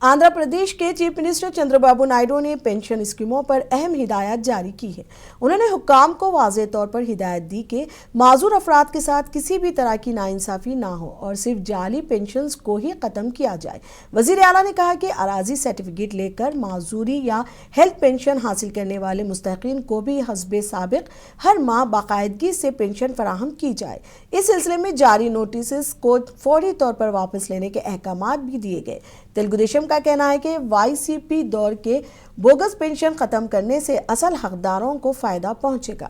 आंध्र प्रदेश के chief minister Chandrababu Naidu ने pension स्कीमों पर अहम हिदायत जारी की है। उन्होंने हुक्काम को वाज़ेह तौर पर हिदायत दी कि माजूर अफराद के साथ किसी भी तरह की नाइंसाफ़ी ना हो और सिर्फ जाली पेंशन को ही ख़त्म किया जाए। वज़ीर आला ने कहा कि अराजी सर्टिफिकेट लेकर माजूरी या हेल्थ पेंशन हासिल करने वाले मुस्तहिकीन को भी हस्बे साबिक हर माह बाकायदगी से पेंशन फराहम की जाए। इस सिलसिले में जारी नोटिस को फौरी तौर पर वापस लेने के अहकामात भी दिए गए। तेलुगु देशम का कहना है कि वाईसीपी दौर के बोगस पेंशन खत्म करने से असल हकदारों को फायदा पहुंचेगा।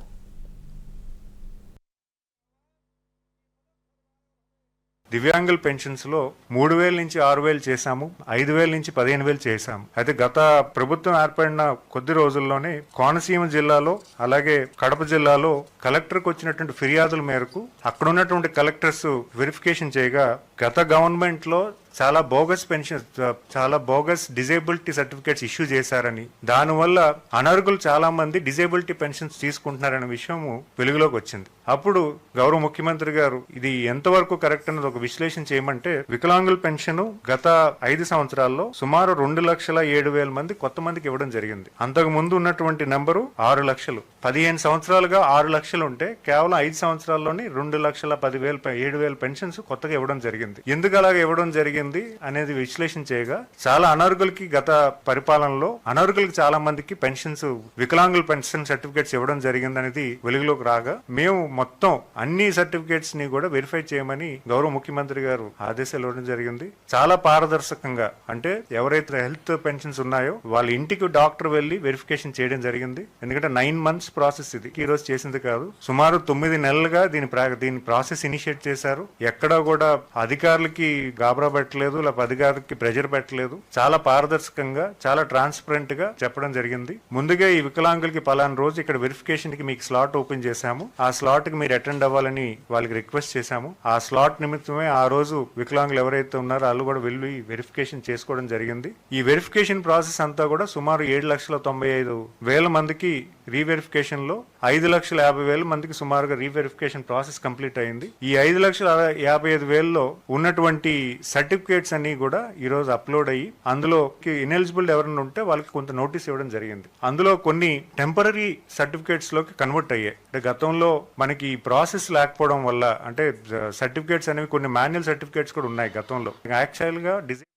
దివ్యాంగుల పెన్షన్స్ లో 3000 నుంచి 6000 చేశాము, 5000 నుంచి 15000 చేశాము. అయితే గత ప్రభుత్వం ఏర్పడిన కొద్ది రోజుల్లోనే కోనసీమ జిల్లాలో అలాగే కడప జిల్లాలో కలెక్టర్కి వచ్చినటువంటి ఫిర్యాదుల మేరకు అక్కడ ఉన్నటువంటి కలెక్టర్స్ వెరిఫికేషన్ చేయగా గత గవర్నమెంట్ లో చాలా బోగస్ డిజేబిలిటీ సర్టిఫికేట్స్ ఇష్యూ చేశారని, దానివల్ల అనర్హులు చాలా మంది డిజేబిలిటీ పెన్షన్స్ తీసుకుంటున్నారనే విషయం వెలుగులోకి వచ్చింది. అప్పుడు గౌరవ ముఖ్యమంత్రి గారు ఇది ఎంతవరకు కరెక్ట్ అన్నది ఒక విశ్లేషణ చేయమంటే వికలాంగుల పెన్షన్ గత 5 సంవత్సరాల్లో సుమారు 2,07,000 మంది కొత్త మందికి ఇవ్వడం జరిగింది. అంతకు ముందు ఉన్నటువంటి నెంబరు 6 లక్షలు. 15 సంవత్సరాలుగా 6 లక్షలు ఉంటే కేవలం 5 సంవత్సరాల్లోనే 2,10,7,000 పెన్షన్స్ కొత్తగా ఇవ్వడం జరిగింది. ఎందుకు అలాగే ఇవ్వడం జరిగింది అనేది విశ్లేషణ చేయగా చాలా అనర్హులకి గత పరిపాలనలో అనర్హులకి చాలా మందికి పెన్షన్స్ వికలాంగుల పెన్షన్ సర్టిఫికేట్స్ ఇవ్వడం జరిగింది అనేది వెలుగులోకి రాగా మేము మొత్తం అన్ని సర్టిఫికేట్స్ ని కూడా వెరిఫై చేయమని గౌరవ ముఖ్యమంత్రి గారు ఆదేశాలు ఇవ్వడం జరిగింది. చాలా పారదర్శకంగా అంటే ఎవరైతే హెల్త్ పెన్షన్స్ ఉన్నాయో వాళ్ళ ఇంటికి డాక్టర్ వెళ్లి వెరిఫికేషన్ చేయడం జరిగింది. ఎందుకంటే 9 months ప్రాసెస్ ఇది ఈ రోజు చేసింది కాదు. సుమారు 9 నెలలుగా దీని ప్రాసెస్ ఇనిషియేట్ చేశారు. ఎక్కడా కూడా అధికారులకి గాబరా పెట్టలేదు, లేకపోతే అధికారులకి ప్రెజర్ పెట్టలేదు. చాలా పారదర్శకంగా చాలా ట్రాన్స్పరెంట్ గా చెప్పడం జరిగింది. ముందుగా ఈ వికలాంగులకి పలానా రోజు ఇక్కడ వెరిఫికేషన్ కి మీకు స్లాట్ ఓపెన్ చేశాము, ఆ స్లాట్ కి మీరు అటెండ్ అవ్వాలని వాళ్ళకి రిక్వెస్ట్ చేశాము. ఆ స్లాట్ నిమిత్తమే ఆ రోజు వికలాంగులు ఎవరైతే ఉన్నారో వాళ్ళు కూడా వెళ్ళి వెరిఫికేషన్ చేసుకోవడం జరిగింది. ఈ వెరిఫికేషన్ ప్రాసెస్ అంతా కూడా సుమారు 7,95,000 మందికి రీవెరిఫికేషన్ లో 5,50,000 మందికి సుమారుగా రీవెరిఫికేషన్ ప్రాసెస్ కంప్లీట్ అయింది. ఈ 5,55,000లో ఉన్నటువంటి సర్టిఫికేట్స్ అన్ని కూడా ఈ రోజు అప్లోడ్ అయ్యి అందులో ఇనెలిజిబుల్ ఎవరైనా ఉంటే వాళ్ళకి కొంత నోటీస్ ఇవ్వడం జరిగింది. అందులో కొన్ని టెంపరరీ సర్టిఫికేట్స్ లోకి కన్వర్ట్ అయ్యాయి. అంటే గతంలో మనకి ప్రాసెస్ లేకపోవడం వల్ల అంటే సర్టిఫికేట్స్ అనేవి కొన్ని మాన్యువల్ సర్టిఫికేట్స్ కూడా ఉన్నాయి గతంలో. యాక్చువల్ గా